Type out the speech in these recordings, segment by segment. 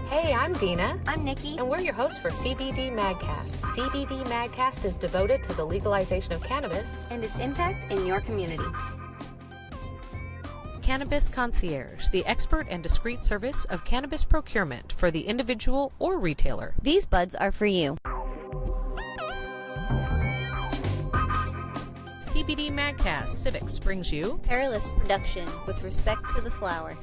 Hey, I'm Dina. I'm Nikki. And we're your hosts for CBD Magcast. CBD Magcast is devoted to the legalization of cannabis and its impact in your community. Cannabis Concierge, the expert and discreet service of cannabis procurement for the individual or retailer. These buds are for you. CBD Magcast Civics brings you Perilous Production with respect to the flower.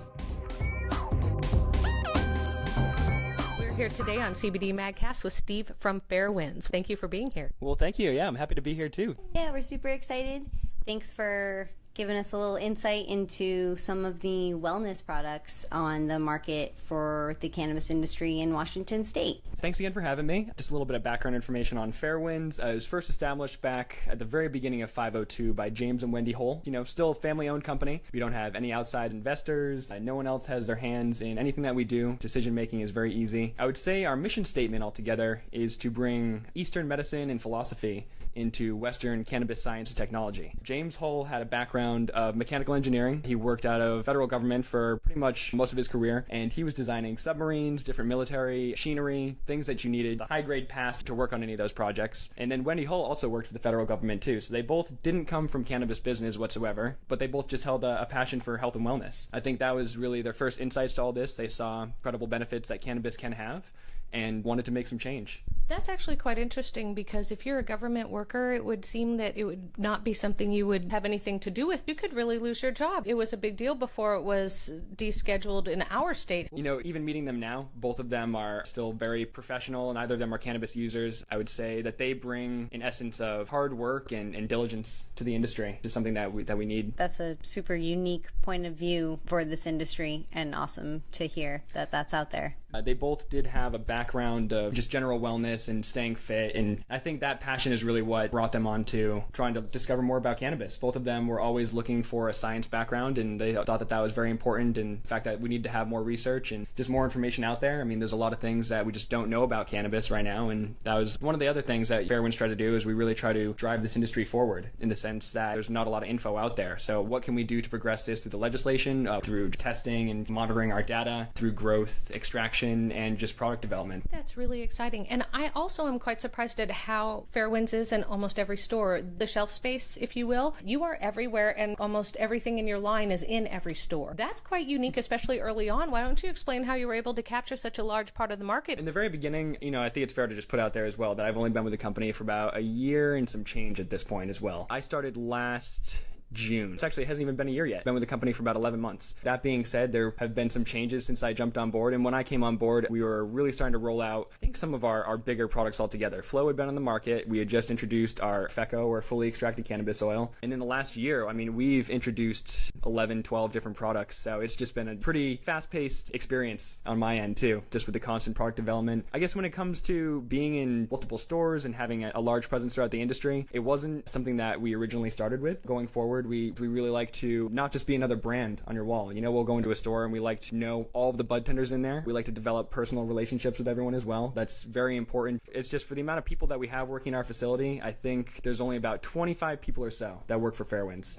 We're here today on CBD Magcast with Steve from Fairwinds. Thank you for being here. Well, thank you. Yeah, I'm happy to be here too. Yeah, we're super excited. Thanks for giving us a little insight into some of the wellness products on the market for the cannabis industry in Washington State. Thanks again for having me. Just a little bit of background information on Fairwinds. It was first established back at the very beginning of 502 by James and Wendy Hull. Still a family-owned company. We don't have any outside investors. No one else has their hands in anything that we do. Decision-making is very easy. I would say our mission statement altogether is to bring Eastern medicine and philosophy into Western cannabis science and technology. James Hull had a background of mechanical engineering. He worked out of federal government for pretty much most of his career, and he was designing submarines, different military machinery, things that you needed a high-grade pass to work on any of those projects. And then Wendy Hull also worked for the federal government too, so they both didn't come from cannabis business whatsoever, but they both just held a passion for health and wellness. I think that was really their first insights to all this. They saw incredible benefits that cannabis can have and wanted to make some change. That's actually quite interesting because if you're a government worker, it would seem that it would not be something you would have anything to do with. You could really lose your job. It was a big deal before it was descheduled in our state. Even meeting them now, both of them are still very professional and neither of them are cannabis users. I would say that they bring an essence of hard work and diligence to the industry, to something that we need. That's a super unique point of view for this industry and awesome to hear that that's out there. They both did have a background of just general wellness and staying fit, and I think that passion is really what brought them on to trying to discover more about cannabis. Both of them were always looking for a science background, and they thought that was very important, and the fact that we need to have more research and just more information out there. There's a lot of things that we just don't know about cannabis right now, and that was one of the other things that Fairwinds try to do is we really try to drive this industry forward in the sense that there's not a lot of info out there. So what can we do to progress this through the legislation, through testing and monitoring our data, through growth, extraction, and just product development. That's really exciting. And I also am quite surprised at how Fairwinds is in almost every store. The shelf space, if you will, you are everywhere and almost everything in your line is in every store. That's quite unique, especially early on. Why don't you explain how you were able to capture such a large part of the market? In the very beginning, I think it's fair to just put out there as well that I've only been with the company for about a year and some change at this point as well. I started last June. It hasn't even been a year yet. Been with the company for about 11 months. That being said, there have been some changes since I jumped on board, and when I came on board, we were really starting to roll out, I think, some of our bigger products altogether. Flow had been on the market. We had just introduced our FECO, or fully extracted cannabis oil, and in the last year, we've introduced 11, 12 different products, so it's just been a pretty fast-paced experience on my end too, just with the constant product development. I guess when it comes to being in multiple stores and having a large presence throughout the industry, it wasn't something that we originally started with. Going forward, we really like to not just be another brand on your wall. We'll go into a store and we like to know all of the bud tenders in there. We like to develop personal relationships with everyone as well. That's very important. It's just for the amount of people that we have working in our facility, I think there's only about 25 people or so that work for Fairwinds.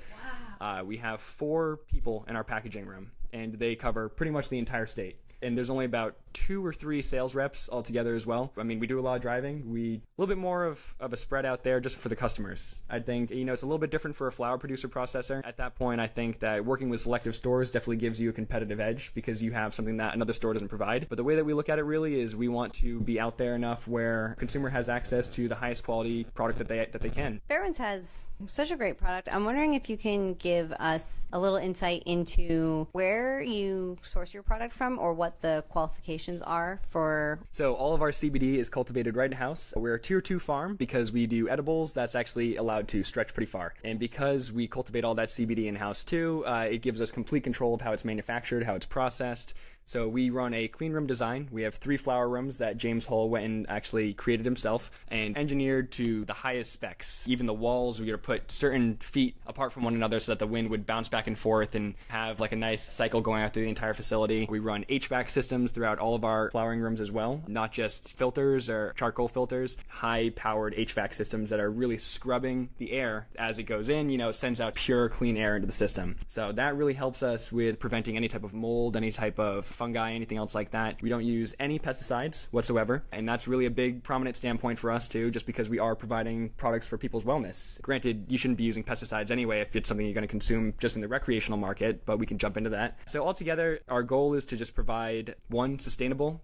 Wow. We have 4 people in our packaging room, and they cover pretty much the entire state. And there's only about 2 or 3 sales reps altogether as well. We do a lot of driving. A little bit more of a spread out there just for the customers. I think, it's a little bit different for a flower producer processor. At that point, I think that working with selective stores definitely gives you a competitive edge because you have something that another store doesn't provide. But the way that we look at it really is we want to be out there enough where consumer has access to the highest quality product that they can. Fairwinds has such a great product. I'm wondering if you can give us a little insight into where you source your product from or what the qualifications are for. So all of our CBD is cultivated right in-house. We're a tier 2 farm because we do edibles that's actually allowed to stretch pretty far. And because we cultivate all that CBD in-house too, it gives us complete control of how it's manufactured, how it's processed. So we run a clean room design. We have 3 flower rooms that James Hull went and actually created himself and engineered to the highest specs. Even the walls, we are put certain feet apart from one another so that the wind would bounce back and forth and have a nice cycle going out through the entire facility. We run HVAC systems throughout all of our flowering rooms as well, not just filters or charcoal filters, high-powered HVAC systems that are really scrubbing the air as it goes in. It sends out pure, clean air into the system. So that really helps us with preventing any type of mold, any type of fungi, anything else like that. We don't use any pesticides whatsoever, and that's really a big prominent standpoint for us too, just because we are providing products for people's wellness. Granted, you shouldn't be using pesticides anyway if it's something you're going to consume just in the recreational market, but we can jump into that. So altogether, our goal is to just provide one, sustainable,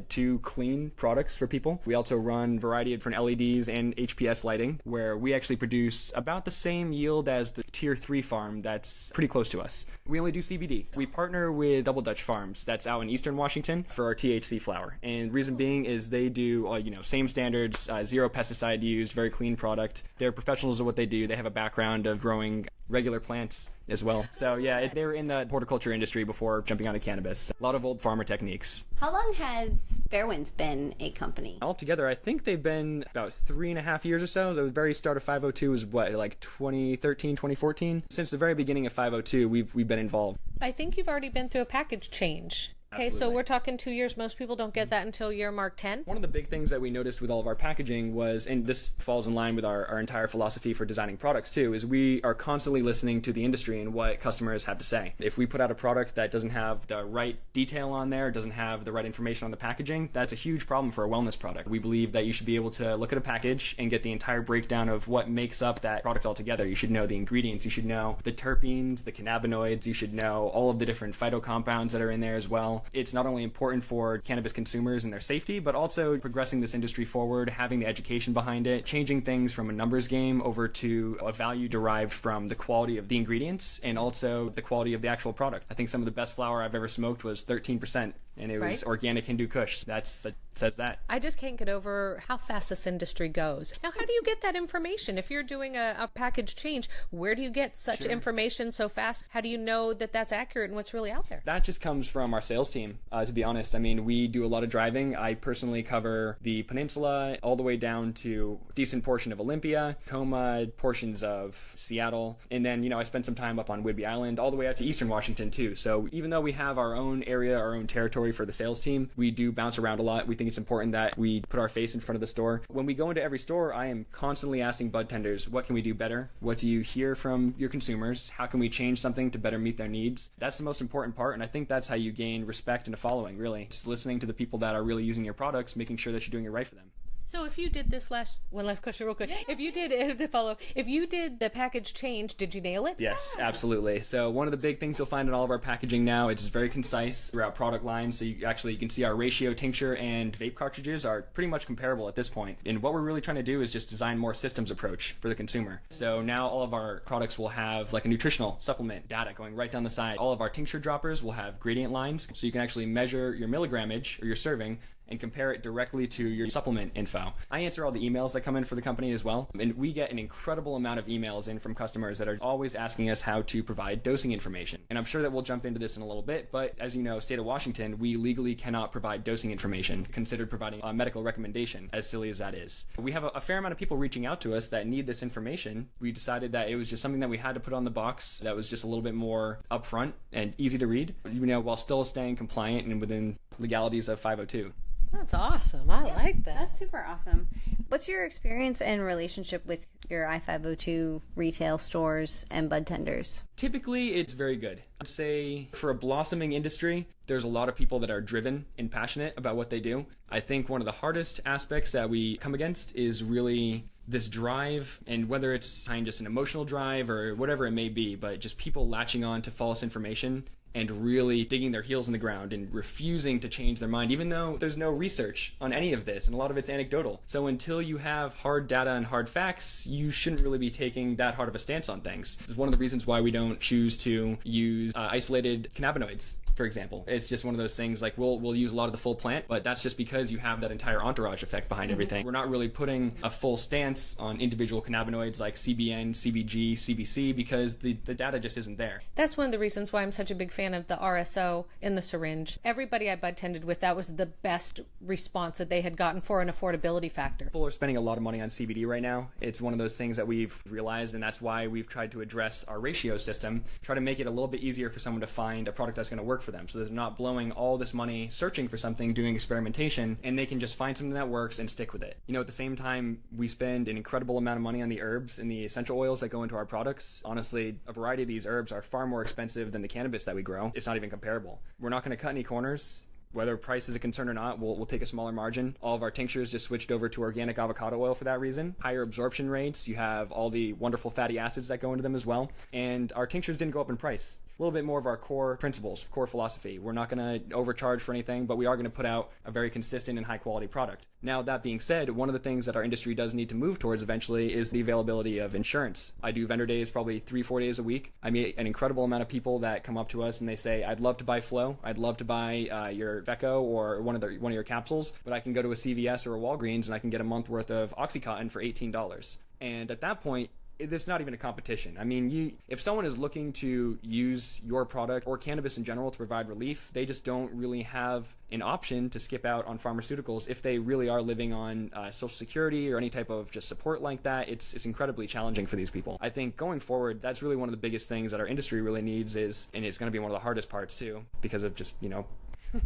two, clean products for people. We also run a variety of different LEDs and HPS lighting, where we actually produce about the same yield as the tier 3 farm that's pretty close to us. We only do CBD. We partner with Double Dutch Farms that's out in Eastern Washington for our THC flower. And reason being is they do, same standards, zero pesticide used, very clean product. They're professionals at what they do. They have a background of growing regular plants as well. So yeah, they were in the horticulture industry before jumping onto cannabis. A lot of old farmer techniques. How long has Fairwinds been a company? Altogether, I think they've been about 3.5 years or so. The very start of 502 was like 2013, 2014? Since the very beginning of 502, we've been involved. I think you've already been through a package change. Okay, so we're talking 2 years. Most people don't get that until year mark 10. One of the big things that we noticed with all of our packaging was, and this falls in line with our entire philosophy for designing products too, is we are constantly listening to the industry and what customers have to say. If we put out a product that doesn't have the right detail on there, doesn't have the right information on the packaging, that's a huge problem for a wellness product. We believe that you should be able to look at a package and get the entire breakdown of what makes up that product altogether. You should know the ingredients, you should know the terpenes, the cannabinoids, you should know all of the different phytocompounds that are in there as well. It's not only important for cannabis consumers and their safety, but also progressing this industry forward, having the education behind it, changing things from a numbers game over to a value derived from the quality of the ingredients and also the quality of the actual product. I think some of the best flower I've ever smoked was 13%. And it was organic Hindu Kush. That says that. I just can't get over how fast this industry goes. Now, how do you get that information? If you're doing a package change, where do you get such information so fast? How do you know that that's accurate and what's really out there? That just comes from our sales team, to be honest. I mean, we do a lot of driving. I personally cover the peninsula all the way down to a decent portion of Olympia, Tacoma, portions of Seattle. And then, I spent some time up on Whidbey Island, all the way out to Eastern Washington too. So even though we have our own area, our own territory for the sales team, we do bounce around a lot. We think it's important that we put our face in front of the store. When we go into every store, I am constantly asking bud tenders, what can we do better? What do you hear from your consumers? How can we change something to better meet their needs? That's the most important part, and I think that's how you gain respect and a following, really. It's listening to the people that are really using your products, making sure that you're doing it right for them. So if you did this one last question real quick. If you did the package change, did you nail it? Yes, absolutely. So one of the big things you'll find in all of our packaging now, it's very concise throughout product lines. So you can see our ratio tincture and vape cartridges are pretty much comparable at this point. And what we're really trying to do is just design more systems approach for the consumer. So now all of our products will have like a nutritional supplement data going right down the side. All of our tincture droppers will have gradient lines, so you can actually measure your milligrammage or your serving and compare it directly to your supplement info. I answer all the emails that come in for the company as well, and we get an incredible amount of emails in from customers that are always asking us how to provide dosing information. And I'm sure that we'll jump into this in a little bit, but as you know, state of Washington, we legally cannot provide dosing information, considered providing a medical recommendation, as silly as that is. We have a fair amount of people reaching out to us that need this information. We decided that it was just something that we had to put on the box that was just a little bit more upfront and easy to read, while still staying compliant and within legalities of 502. That's awesome. I like that. That's super awesome. What's your experience and relationship with your I-502 retail stores and bud tenders? Typically, it's very good. I'd say for a blossoming industry, there's a lot of people that are driven and passionate about what they do. I think one of the hardest aspects that we come against is really this drive, and whether it's behind just an emotional drive or whatever it may be, but just people latching on to false information and really digging their heels in the ground and refusing to change their mind, even though there's no research on any of this, and a lot of it's anecdotal. So until you have hard data and hard facts, you shouldn't really be taking that hard of a stance on things. It's one of the reasons why we don't choose to use isolated cannabinoids, for example. It's just one of those things, like we'll use a lot of the full plant, but that's just because you have that entire entourage effect behind everything. We're not really putting a full stance on individual cannabinoids like CBN, CBG, CBC, because the data just isn't there. That's one of the reasons why I'm such a big fan of the RSO in the syringe. Everybody I bud tended with, that was the best response that they had gotten for an affordability factor. People are spending a lot of money on CBD right now. It's one of those things that we've realized, and that's why we've tried to address our ratio system, try to make it a little bit easier for someone to find a product that's going to work for them, so they're not blowing all this money searching for something, doing experimentation, and they can just find something that works and stick with it. You know, at the same time, we spend an incredible amount of money on the herbs and the essential oils that go into our products. Honestly, a variety of these herbs are far more expensive than the cannabis that we grow. It's not even comparable. We're not going to cut any corners. Whether price is a concern or not, we'll take a smaller margin. All of our tinctures just switched over to organic avocado oil for that reason. Higher absorption rates, you have all the wonderful fatty acids that go into them as well. And our tinctures didn't go up in price. A little bit more of our core principles, core philosophy. We're not going to overcharge for anything, but we are going to put out a very consistent and high quality product. Now, that being said, one of the things that our industry does need to move towards eventually is the availability of insurance. I do vendor days probably 3-4 days a week. I meet an incredible amount of people that come up to us and they say, I'd love to buy Flow, I'd love to buy your Vecco or one of your capsules, but I can go to a CVS or a Walgreens and I can get a month worth of Oxycontin for $18. And at that point, it's not even a competition. I mean, if someone is looking to use your product or cannabis in general to provide relief, they just don't really have an option to skip out on pharmaceuticals if they really are living on Social Security or any type of just support like that. It's incredibly challenging for these people. I think going forward, that's really one of the biggest things that our industry really needs is, and it's going to be one of the hardest parts too, because of just,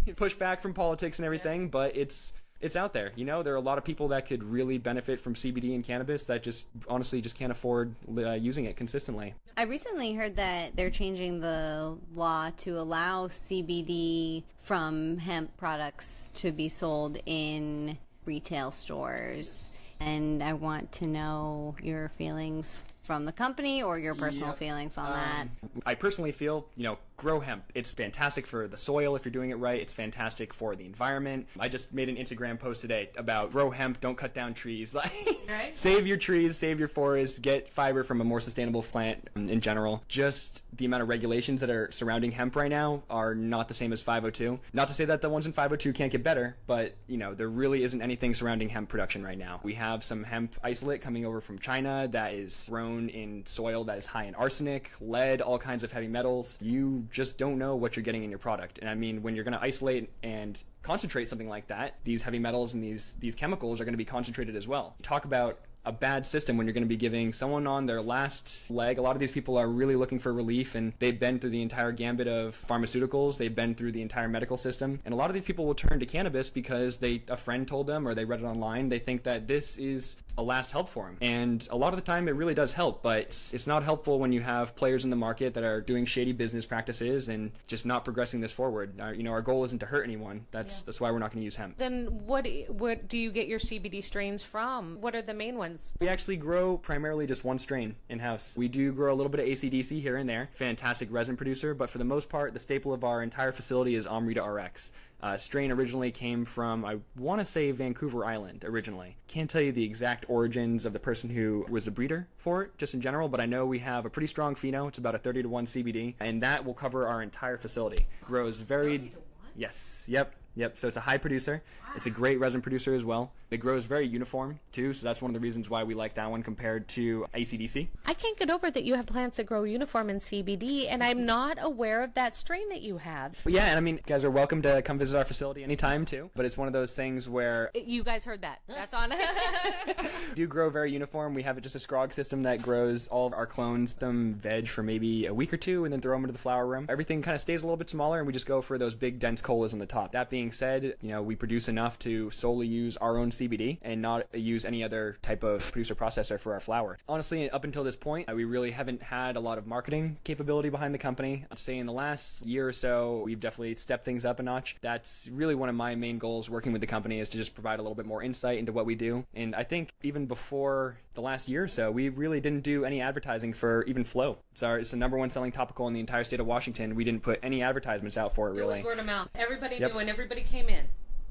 pushback from politics and everything, but it's out there. There are a lot of people that could really benefit from CBD and cannabis that just honestly just can't afford using it consistently. I recently heard that they're changing the law to allow CBD from hemp products to be sold in retail stores. And I want to know your feelings from the company or your personal feelings on that. I personally feel, grow hemp. It's fantastic for the soil if you're doing it right. It's fantastic for the environment. I just made an Instagram post today about grow hemp, don't cut down trees. Right? Save your trees, save your forests, get fiber from a more sustainable plant in general. Just the amount of regulations that are surrounding hemp right now are not the same as 502. Not to say that the ones in 502 can't get better, but there really isn't anything surrounding hemp production right now. We have some hemp isolate coming over from China that is grown in soil that is high in arsenic, lead, all kinds of heavy metals. You just don't know what you're getting in your product. And I mean, when you're going to isolate and concentrate something like that, these heavy metals and these chemicals are going to be concentrated as well. Talk about a bad system when you're going to be giving someone on their last leg. A lot of these people are really looking for relief, and they've been through the entire gambit of pharmaceuticals. They've been through the entire medical system, and a lot of these people will turn to cannabis because a friend told them or they read it online. They think that this is a last help for them, and a lot of the time it really does help, but it's not helpful when you have players in the market that are doing shady business practices and just not progressing this forward. Our goal isn't to hurt anyone. That's why we're not going to use hemp. Then what do you get your CBD strains from? What are the main ones? We actually grow primarily just one strain in-house. We do grow a little bit of AC/DC here and there. Fantastic resin producer, but for the most part, the staple of our entire facility is Amrita RX. Strain originally came from, I want to say, Vancouver Island originally. Can't tell you the exact origins of the person who was the breeder for it, just in general, but I know we have a pretty strong pheno. It's about a 30-to-1 CBD, and that will cover our entire facility. Grows very... 30-to-1? Yes, yep. So it's a high producer. Wow. It's a great resin producer as well. It grows very uniform too, so that's one of the reasons why we like that one compared to AC/DC. I can't get over that you have plants that grow uniform in CBD, and I'm not aware of that strain that you have. Well, yeah, and I mean, you guys are welcome to come visit our facility anytime too, but it's one of those things where... You guys heard that. That's on. We do grow very uniform. We have just a scrog system that grows all of our clones, them veg for maybe a week or two, and then throw them into the flower room. Everything kind of stays a little bit smaller, and we just go for those big dense colas on the top. That being said, we produce enough to solely use our own CBD and not use any other type of producer processor for our flower. Honestly, up until this point, we really haven't had a lot of marketing capability behind the company. I'd say in the last year or so, we've definitely stepped things up a notch. That's really one of my main goals working with the company, is to just provide a little bit more insight into what we do. And I think even before the last year or so, we really didn't do any advertising for even Flow. It's the number one selling topical in the entire state of Washington. We didn't put any advertisements out for it, really. It was word of mouth. Everybody knew, and everybody came in.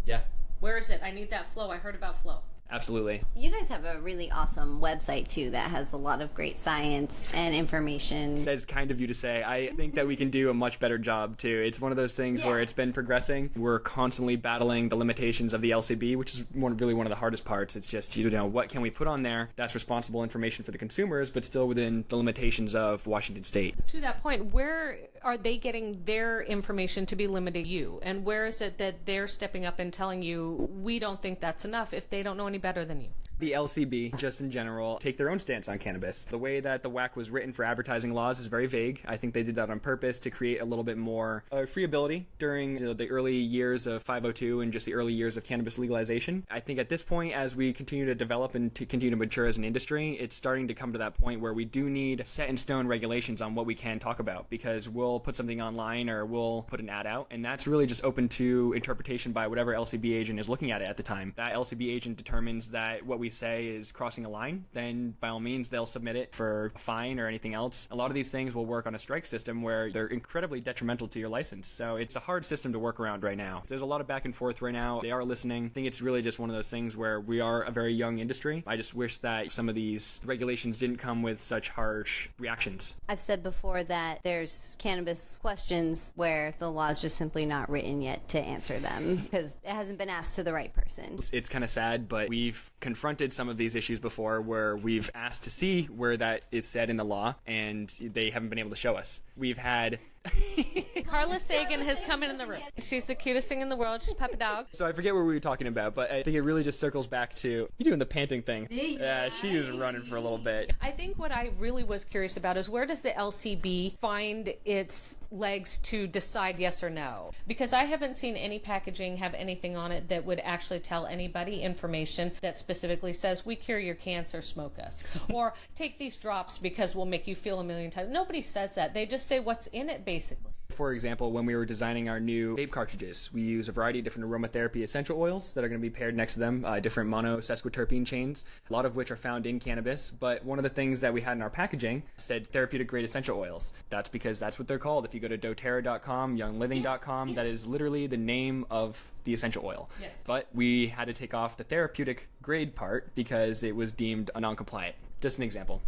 Yeah. Where is it? I need that Flow. I heard about Flow. Absolutely. You guys have a really awesome website too that has a lot of great science and information. That is kind of you to say. I think that we can do a much better job too. It's one of those things where it's been progressing. We're constantly battling the limitations of the LCB, which is really one of the hardest parts. It's just, what can we put on there that's responsible information for the consumers, but still within the limitations of Washington State. To that point, where are they getting their information to be limited to you? And where is it that they're stepping up and telling you, we don't think that's enough, if they don't know any better than you? The LCB, just in general, take their own stance on cannabis. The way that the WAC was written for advertising laws is very vague. I think they did that on purpose to create a little bit more free ability during the early years of 502 and just the early years of cannabis legalization. I think at this point, as we continue to develop and to continue to mature as an industry, it's starting to come to that point where we do need set in stone regulations on what we can talk about, because we'll put something online or we'll put an ad out, and that's really just open to interpretation by whatever LCB agent is looking at it at the time. That LCB agent determines that what we say is crossing a line, then by all means they'll submit it for a fine or anything else. A lot of these things will work on a strike system where they're incredibly detrimental to your license. So it's a hard system to work around right now. There's a lot of back and forth right now. They are listening. I think it's really just one of those things where we are a very young industry. I just wish that some of these regulations didn't come with such harsh reactions. I've said before that there's cannabis questions where the law is just simply not written yet to answer them because it hasn't been asked to the right person. It's kind of sad, but we've confronted some of these issues before where we've asked to see where that is said in the law, and they haven't been able to show us. We've had Carla Sagan has come in the room. She's the cutest thing in the world. She's Peppa Dog. So I forget what we were talking about, but I think it really just circles back to you doing the panting thing. Yeah, she was running for a little bit. I think what I really was curious about is where does the LCB find its legs to decide yes or no? Because I haven't seen any packaging have anything on it that would actually tell anybody information that specifically says we cure your cancer, smoke us. Or take these drops because we'll make you feel a million times. Nobody says that. They just say what's in it, basically. For example, when we were designing our new vape cartridges, we use a variety of different aromatherapy essential oils that are going to be paired next to them, different monosesquiterpene chains, a lot of which are found in cannabis. But one of the things that we had in our packaging said therapeutic grade essential oils. That's because that's what they're called. If you go to doterra.com, youngliving.com, that is literally the name of the essential oil. Yes. But we had to take off the therapeutic grade part because it was deemed non-compliant. Just an example.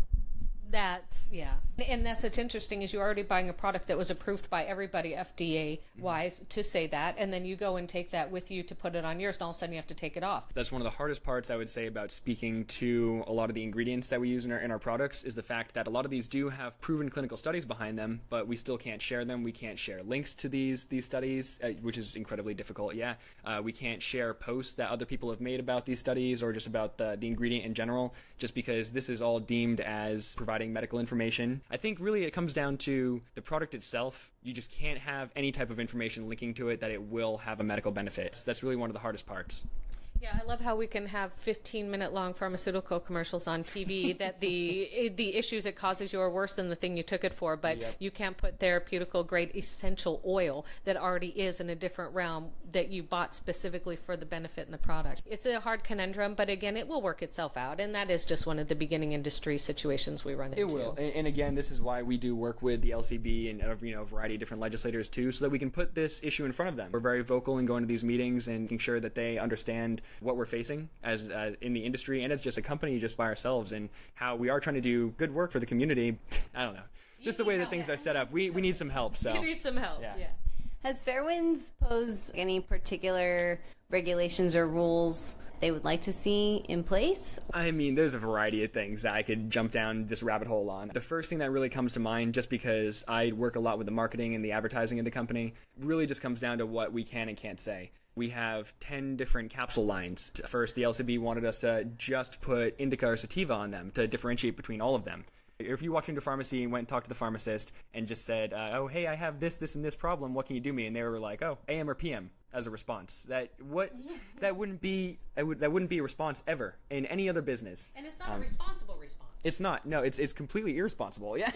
That's, yeah. And that's what's interesting is you're already buying a product that was approved by everybody FDA-wise to say that, and then you go and take that with you to put it on yours, and all of a sudden you have to take it off. That's one of the hardest parts, I would say, about speaking to a lot of the ingredients that we use in our products is the fact that a lot of these do have proven clinical studies behind them, but we still can't share them. We can't share links to these studies, which is incredibly difficult, yeah. We can't share posts that other people have made about these studies or just about the ingredient in general, just because this is all deemed as providing medical information. I think really it comes down to the product itself. You just can't have any type of information linking to it that it will have a medical benefit. So that's really one of the hardest parts. Yeah, I love how we can have 15-minute long pharmaceutical commercials on TV that the issues it causes you are worse than the thing you took it for, but you can't put therapeutical grade essential oil that already is in a different realm that you bought specifically for the benefit in the product. It's a hard conundrum, but again, it will work itself out, and that is just one of the beginning industry situations we run into. It will, and again, this is why we do work with the LCB and a variety of different legislators too, so that we can put this issue in front of them. We're very vocal in going to these meetings and making sure that they understand what we're facing as in the industry and as just a company just by ourselves, and how we are trying to do good work for the community. I don't know. Just the way that things are set up. We need some help. So you need some help. Yeah. Has Fairwinds posed any particular regulations or rules they would like to see in place? I mean, there's a variety of things that I could jump down this rabbit hole on. The first thing that really comes to mind, just because I work a lot with the marketing and the advertising of the company, really just comes down to what we can and can't say. We have 10 different capsule lines. First, the LCB wanted us to just put indica or sativa on them to differentiate between all of them. If you walked into a pharmacy and went and talked to the pharmacist and just said, oh, hey, I have this, and this problem, what can you do me? And they were like, oh, AM or PM as a response. That wouldn't be a response ever in any other business. And it's not a responsible response. It's not. No, it's completely irresponsible. Yeah.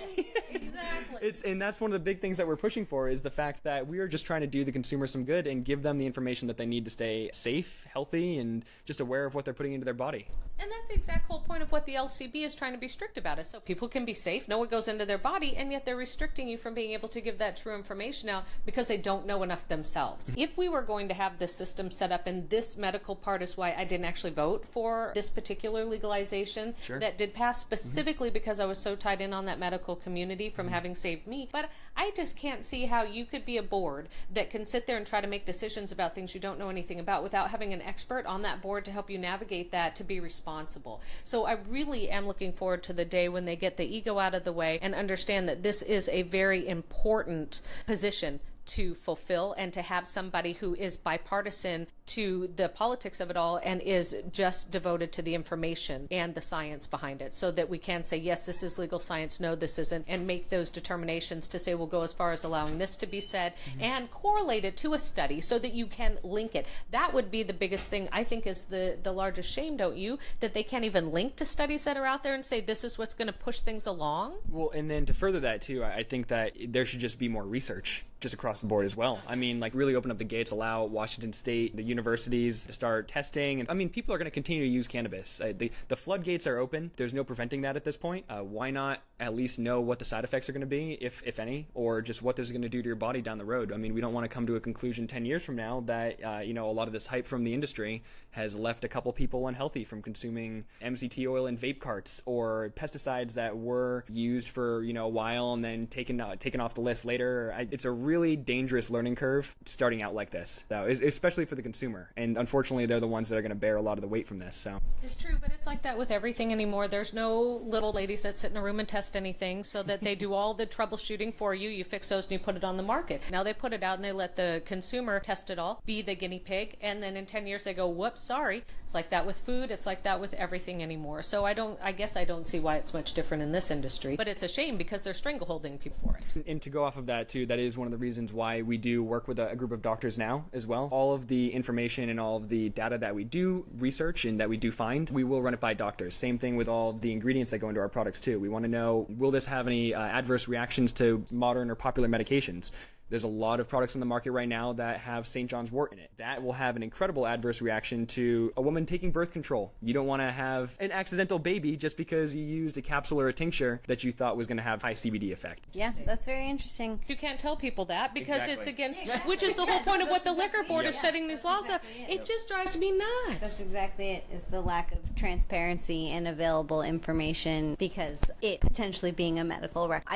Exactly. And that's one of the big things that we're pushing for is the fact that we are just trying to do the consumer some good and give them the information that they need to stay safe, healthy, and just aware of what they're putting into their body. And that's the exact whole point of what the LCB is trying to be strict about, is so people can be safe, know what goes into their body, and yet they're restricting you from being able to give that true information out because they don't know enough themselves. If we were going to have this system set up, and this medical part is why I didn't actually vote for this particular legalization that did pass, specifically because I was so tied in on that medical community from having saved me. But I just can't see how you could be a board that can sit there and try to make decisions about things you don't know anything about without having an expert on that board to help you navigate that to be responsible. So I really am looking forward to the day when they get the ego out of the way and understand that this is a very important position to fulfill, and to have somebody who is bipartisan to the politics of it all and is just devoted to the information and the science behind it, so that we can say, yes, this is legal science, no, this isn't, and make those determinations to say we'll go as far as allowing this to be said and correlate it to a study so that you can link it. That would be the biggest thing, I think, is the largest shame, don't you, that they can't even link to studies that are out there and say this is what's going to push things along. Well, and then to further that too, I think that there should just be more research just across the board as well. I mean, like, really open up the gates, allow Washington State, the universities to start testing. And I mean, people are going to continue to use cannabis. The floodgates are open. There's no preventing that at this point. Why not at least know what the side effects are going to be, if any, or just what this is going to do to your body down the road? I mean, we don't want to come to a conclusion 10 years from now that, a lot of this hype from the industry has left a couple people unhealthy from consuming MCT oil in vape carts, or pesticides that were used for, a while and then taken off the list later. It's a really dangerous learning curve starting out like this, so, especially for the consumer. And unfortunately, they're the ones that are going to bear a lot of the weight from this. So it's true, but it's like that with everything anymore. There's no little ladies that sit in a room and test anything, so that they do all the troubleshooting for you. You fix those and you put it on the market. Now they put it out and they let the consumer test it all, be the guinea pig, and then in 10 years they go, whoops, sorry. It's like that with food. It's like that with everything anymore. So I guess I don't see why it's much different in this industry, but it's a shame because they're strangleholding people for it. And to go off of that too, that is one of the reasons why we do work with a group of doctors now as well. All of the information and all of the data that we do research and that we do find, we will run it by doctors. Same thing with all the ingredients that go into our products too. We want to know, will this have any adverse reactions to modern or popular medications? There's a lot of products on the market right now that have St. John's wort in it. That will have an incredible adverse reaction to a woman taking birth control. You don't want to have an accidental baby just because you used a capsule or a tincture that you thought was going to have high CBD effect. Yeah, that's very interesting. You can't tell people that because Exactly. it's against, which is the whole point of what the liquor board is setting these laws up. It just drives me nuts. That's exactly it, is the lack of transparency and available information, because it potentially being a medical record.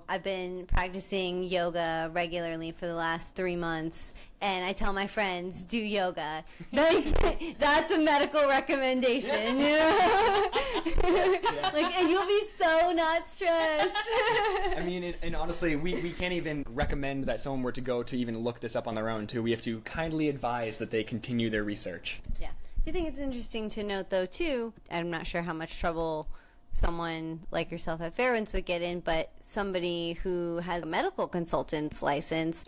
I've been practicing yoga regularly for the last 3 months, and I tell my friends, do yoga. That's a medical recommendation, you know? Like, and you'll be so not stressed. I mean, and honestly, we can't even recommend that someone were to go to even look this up on their own, too. We have to kindly advise that they continue their research. Yeah. Do you think it's interesting to note, though, too, I'm not sure how much trouble someone like yourself at Fairwinds would get in, but somebody who has a medical consultant's license,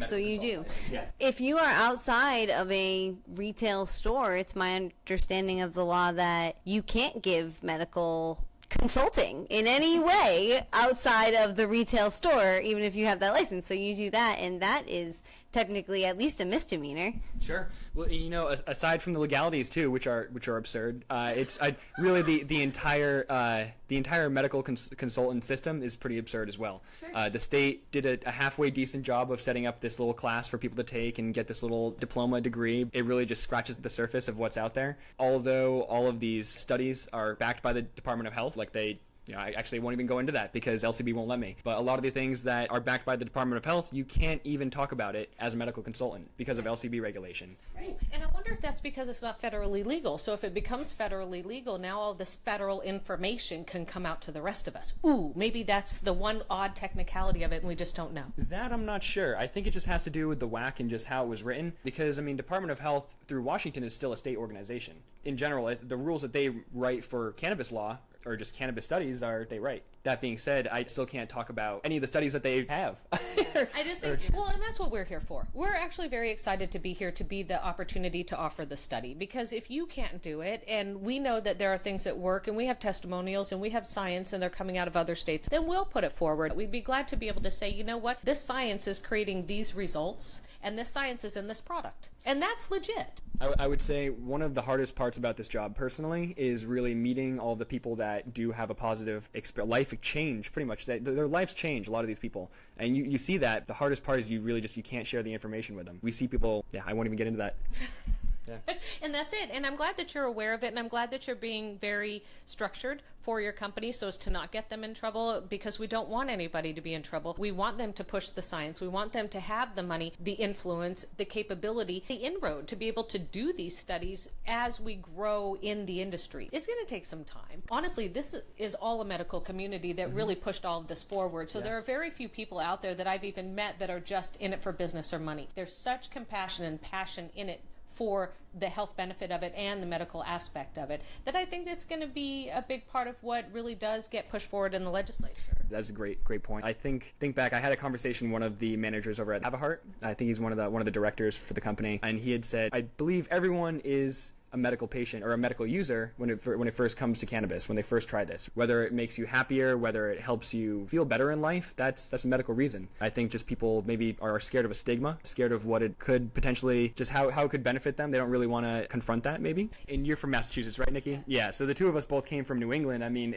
so you do. Yeah. If you are outside of a retail store, it's my understanding of the law that you can't give medical consulting in any way outside of the retail store, even if you have that license. So you do that, and that is technically at least a misdemeanor. Sure. Well, aside from the legalities too, which are absurd, it's really the entire medical consultant system is pretty absurd as well. Sure. The state did a halfway decent job of setting up this little class for people to take and get this little diploma degree. It really just scratches the surface of what's out there. Although all of these studies are backed by the Department of Health, like they. I actually won't even go into that because LCB won't let me. But a lot of the things that are backed by the Department of Health, you can't even talk about it as a medical consultant because of LCB regulation. Right. And I wonder if that's because it's not federally legal. So if it becomes federally legal, now all this federal information can come out to the rest of us. Ooh, maybe that's the one odd technicality of it and we just don't know. That I'm not sure. I think it just has to do with the WAC and just how it was written. Because, Department of Health through Washington is still a state organization. In general, the rules that they write for cannabis law or just cannabis studies they write. That being said, I still can't talk about any of the studies that they have. I just think, and that's what we're here for. We're actually very excited to be here to be the opportunity to offer the study, because if you can't do it, and we know that there are things that work, and we have testimonials, and we have science, and they're coming out of other states, then we'll put it forward. We'd be glad to be able to say, you know what, this science is creating these results, and this science is in this product. And that's legit. I would say one of the hardest parts about this job personally is really meeting all the people that do have a positive life change, pretty much. Their lives change, a lot of these people. And you see that. The hardest part is you can't share the information with them. We see people, I won't even get into that. Yeah. And that's it. And I'm glad that you're aware of it, and I'm glad that you're being very structured for your company so as to not get them in trouble, because we don't want anybody to be in trouble. We want them to push the science. We want them to have the money, the influence, the capability, the inroad to be able to do these studies as we grow in the industry. It's going to take some time. Honestly, this is all a medical community that really pushed all of this forward. So there are very few people out there that I've even met that are just in it for business or money. There's such compassion and passion in it for the health benefit of it and the medical aspect of it, that I think that's going to be a big part of what really does get pushed forward in the legislature. That's a great point. I think back, I had a conversation with one of the managers over at Avahart. I think he's one of the directors for the company, and he had said, I believe everyone is a medical patient or a medical user when it first comes to cannabis, when they first try this. Whether it makes you happier, whether it helps you feel better in life, that's a medical reason. I think just people maybe are scared of a stigma, scared of what it could potentially, just how it could benefit them. They don't really want to confront that maybe. And you're from Massachusetts, right, Nikki? Yeah, so the two of us both came from New England. I mean,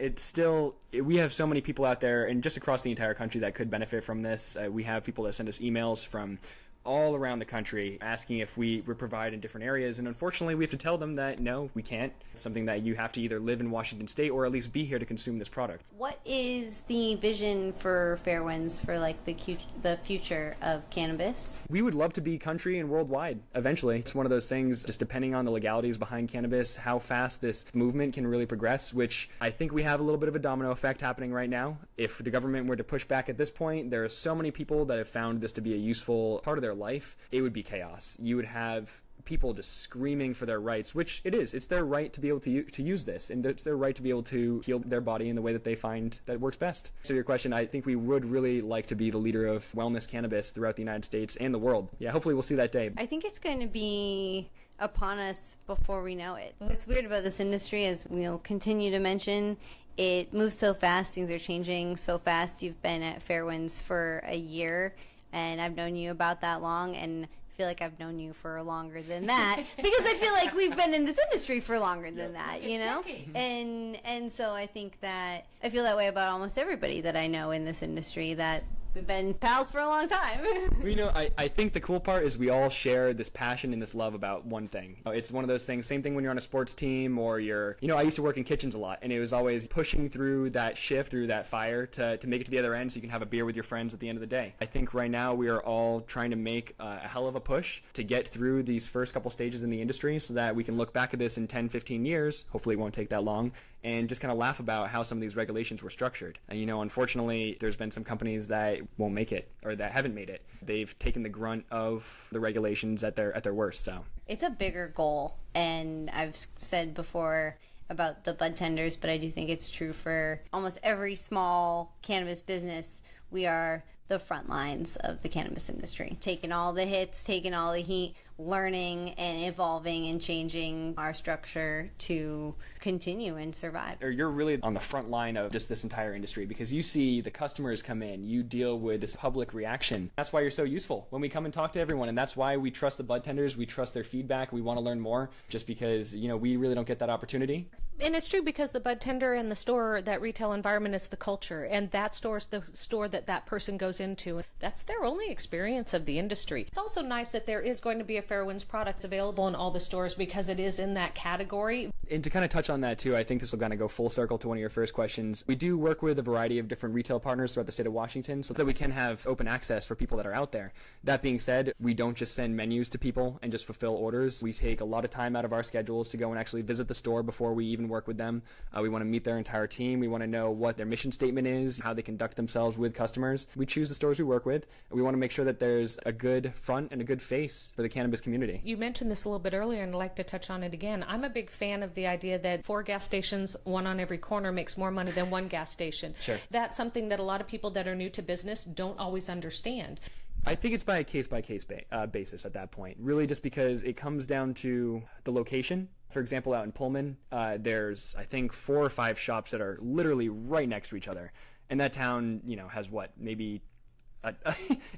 we have so many people out there and just across the entire country that could benefit from this. We have people that send us emails from all around the country asking if we provide in different areas, and unfortunately we have to tell them that no, we can't. It's something that you have to either live in Washington State or at least be here to consume this product. What is the vision for Fairwinds for like the future of cannabis? We would love to be country and worldwide eventually. It's one of those things, just depending on the legalities behind cannabis, how fast this movement can really progress, which I think we have a little bit of a domino effect happening right now. If the government were to push back at this point, there are so many people that have found this to be a useful part of their life. It would be chaos. You would have people just screaming for their rights, which it is. It's their right to be able to use this, and it's their right to be able to heal their body in the way that they find that works best. So your question, I think we would really like to be the leader of wellness cannabis throughout the United States and the world. Yeah, hopefully we'll see that day. I think it's going to be upon us before we know it. What's weird about this industry, as we'll continue to mention, it moves so fast. Things are changing so fast. You've been at Fairwinds for a year, and I've known you about that long, and I feel like I've known you for longer than that because I feel like we've been in this industry for longer than that, you know? And so I think that I feel that way about almost everybody that I know in this industry, that we've been pals for a long time. Well, you know, I think the cool part is we all share this passion and this love about one thing. It's one of those things, same thing when you're on a sports team or I used to work in kitchens a lot, and it was always pushing through that shift, through that fire to make it to the other end so you can have a beer with your friends at the end of the day. I think right now we are all trying to make a hell of a push to get through these first couple stages in the industry so that we can look back at this in 10, 15 years, hopefully it won't take that long, and just kind of laugh about how some of these regulations were structured. And, unfortunately, there's been some companies that won't make it or that haven't made it. They've taken the grunt of the regulations at their worst. So it's a bigger goal, and I've said before about the bud tenders, but I do think it's true for almost every small cannabis business. We are the front lines of the cannabis industry, taking all the hits, taking all the heat, learning and evolving and changing our structure to continue and survive. Or you're really on the front line of just this entire industry because you see the customers come in, you deal with this public reaction. That's why you're so useful when we come and talk to everyone, and that's why we trust the bud tenders, we trust their feedback, we want to learn more, just because we really don't get that opportunity. And it's true because the bud tender and the store, that retail environment is the culture, and that store is the store that person goes into. That's their only experience of the industry. It's also nice that there is going to be a Fairwinds product available in all the stores because it is in that category. And to kind of touch on that too, I think this will kind of go full circle to one of your first questions. We do work with a variety of different retail partners throughout the state of Washington so that we can have open access for people that are out there. That being said, we don't just send menus to people and just fulfill orders. We take a lot of time out of our schedules to go and actually visit the store before we even work with them. We want to meet their entire team. We want to know what their mission statement is, how they conduct themselves with customers. We choose the stores we work with, and we want to make sure that there's a good front and a good face for the cannabis community. You mentioned this a little bit earlier, and I'd like to touch on it again. I'm a big fan of the idea that 4 gas stations, one on every corner, makes more money than 1 gas station. Sure. That's something that a lot of people that are new to business don't always understand. I think it's by a case-by-case basis at that point, really, just because it comes down to the location. For example, out in Pullman, there's, I think, 4 or 5 shops that are literally right next to each other. And that town, has what, maybe an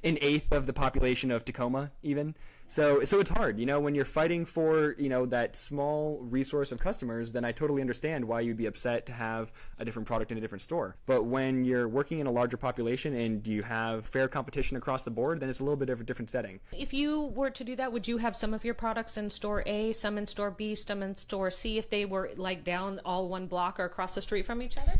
eighth of the population of Tacoma, even. So it's hard, when you're fighting for, that small resource of customers, then I totally understand why you'd be upset to have a different product in a different store. But when you're working in a larger population and you have fair competition across the board, then it's a little bit of a different setting. If you were to do that, would you have some of your products in store A, some in store B, some in store C, if they were like down all one block or across the street from each other?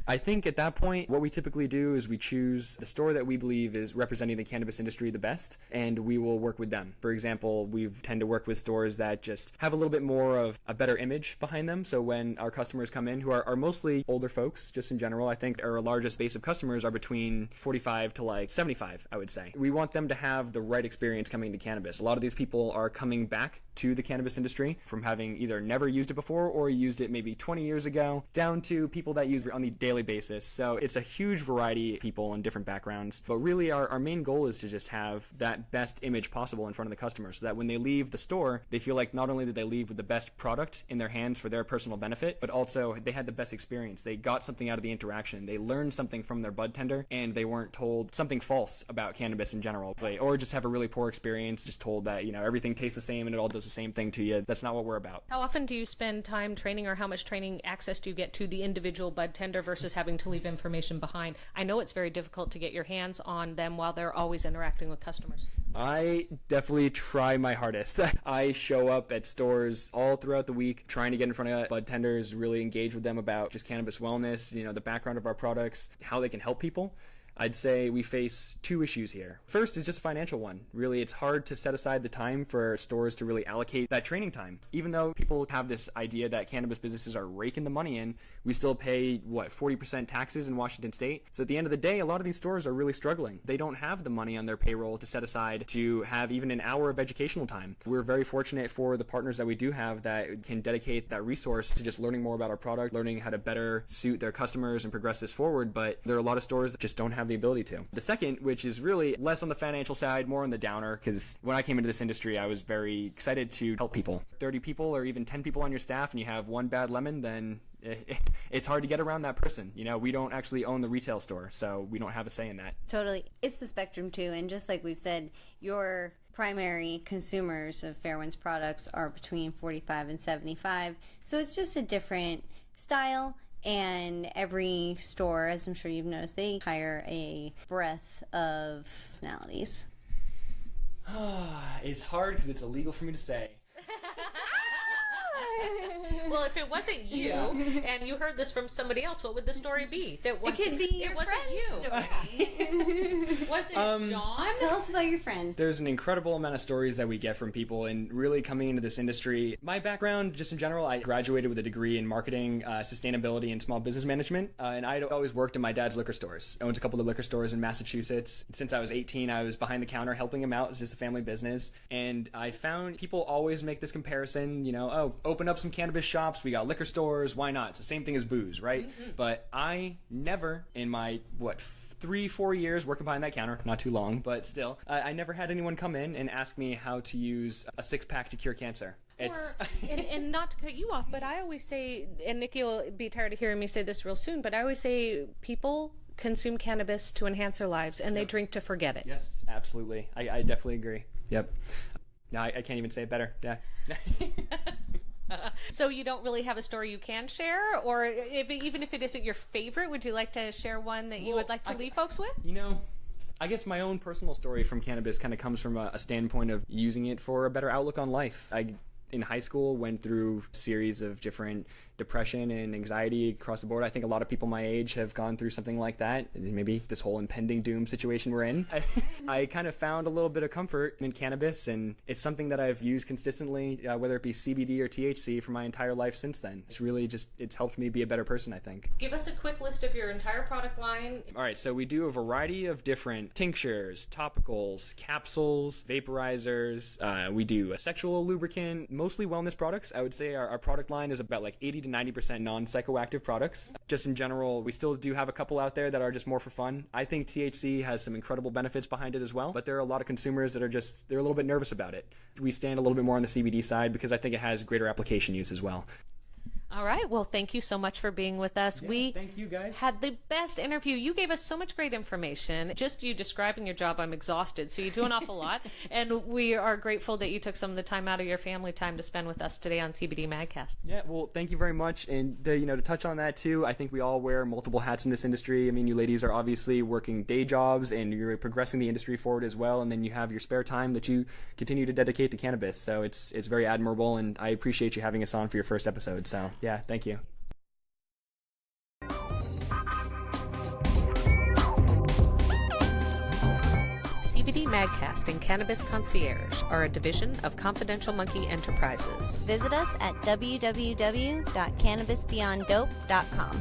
I think at that point, what we typically do is we choose the store that we believe is representing the cannabis industry the best, and we will work with them. For example, we tend to work with stores that just have a little bit more of a better image behind them. So when our customers come in, who are mostly older folks, just in general, I think our largest base of customers are between 45 to like 75, I would say. We want them to have the right experience coming to cannabis. A lot of these people are coming back to the cannabis industry from having either never used it before or used it maybe 20 years ago, down to people that use it on the daily basis. So it's a huge variety of people and different backgrounds. But really our main goal is to just have that best image possible in front of the customer, so that when they leave the store, they feel like not only did they leave with the best product in their hands for their personal benefit, but also they had the best experience. They got something out of the interaction. They learned something from their bud tender, and they weren't told something false about cannabis in general, or just have a really poor experience, just told that, everything tastes the same and it all does the same thing to you. That's not what we're about. How often do you spend time training, or how much training access do you get to the individual bud tender versus having to leave information behind? I know it's very difficult to get your hands on them while they're always interacting with customers. I definitely try my hardest. I show up at stores all throughout the week trying to get in front of bud tenders, really engage with them about just cannabis wellness, the background of our products, how they can help people. I'd say we face two issues here. First is just a financial one. Really, it's hard to set aside the time for stores to really allocate that training time. Even though people have this idea that cannabis businesses are raking the money in, we still pay, 40% taxes in Washington State. So at the end of the day, a lot of these stores are really struggling. They don't have the money on their payroll to set aside to have even an hour of educational time. We're very fortunate for the partners that we do have that can dedicate that resource to just learning more about our product, learning how to better suit their customers and progress this forward. But there are a lot of stores that just don't have the ability to. The second, which is really less on the financial side, more on the downer, because when I came into this industry, I was very excited to help people. 30 people or even 10 people on your staff and you have one bad lemon, then it's hard to get around that person. We don't actually own the retail store, so we don't have a say in that. Totally. It's the spectrum too, and just like we've said, your primary consumers of Fairwinds products are between 45 and 75, so it's just a different style. And every store, as I'm sure you've noticed, they hire a breadth of personalities. It's hard because it's illegal for me to say. Well, if it wasn't you, and you heard this from somebody else, what would the story be? It could be your friend's story. Was it John? Tell us about your friend. There's an incredible amount of stories that we get from people, and really coming into this industry. My background, just in general, I graduated with a degree in marketing, sustainability, and small business management, and I'd always worked in my dad's liquor stores. I owned a couple of liquor stores in Massachusetts. Since I was 18, I was behind the counter helping him out. It's just a family business, and I found people always make this comparison, open up some cannabis shops, we got liquor stores, why not? It's the same thing as booze, right? Mm-hmm. But I never, in my, 3-4 years working behind that counter, not too long, but still, I never had anyone come in and ask me how to use a 6-pack to cure cancer. And not to cut you off, but I always say, and Nikki will be tired of hearing me say this real soon, but I always say people consume cannabis to enhance their lives, and they drink to forget it. Yes, absolutely. I definitely agree. Yep. No, I can't even say it better. Yeah. So you don't really have a story you can share, or even if it isn't your favorite, would you like to share one that you would like to leave folks with? I guess my own personal story from cannabis kind of comes from a standpoint of using it for a better outlook on life. In high school, went through a series of different depression and anxiety across the board. I think a lot of people my age have gone through something like that. Maybe this whole impending doom situation we're in. I kind of found a little bit of comfort in cannabis, and it's something that I've used consistently, whether it be CBD or THC, for my entire life since then. It's really it's helped me be a better person, I think. Give us a quick list of your entire product line. All right, so we do a variety of different tinctures, topicals, capsules, vaporizers. We do a sexual lubricant, mostly wellness products. I would say our product line is about like 80 to 90% non-psychoactive products. Just in general, we still do have a couple out there that are just more for fun. I think THC has some incredible benefits behind it as well, but there are a lot of consumers that are they're a little bit nervous about it. We stand a little bit more on the CBD side because I think it has greater application use as well. All right. Well, thank you so much for being with us. Yeah, thank you guys. Had the best interview. You gave us so much great information. Just you describing your job, I'm exhausted. So you do an awful lot. And we are grateful that you took some of the time out of your family time to spend with us today on CBD Magcast. Yeah, well, thank you very much. And to touch on that too, I think we all wear multiple hats in this industry. I mean, you ladies are obviously working day jobs and you're progressing the industry forward as well. And then you have your spare time that you continue to dedicate to cannabis. So it's very admirable, and I appreciate you having us on for your first episode. So yeah, thank you. CBD Magcast and Cannabis Concierge are a division of Confidential Monkey Enterprises. Visit us at www.CannabisBeyondDope.com.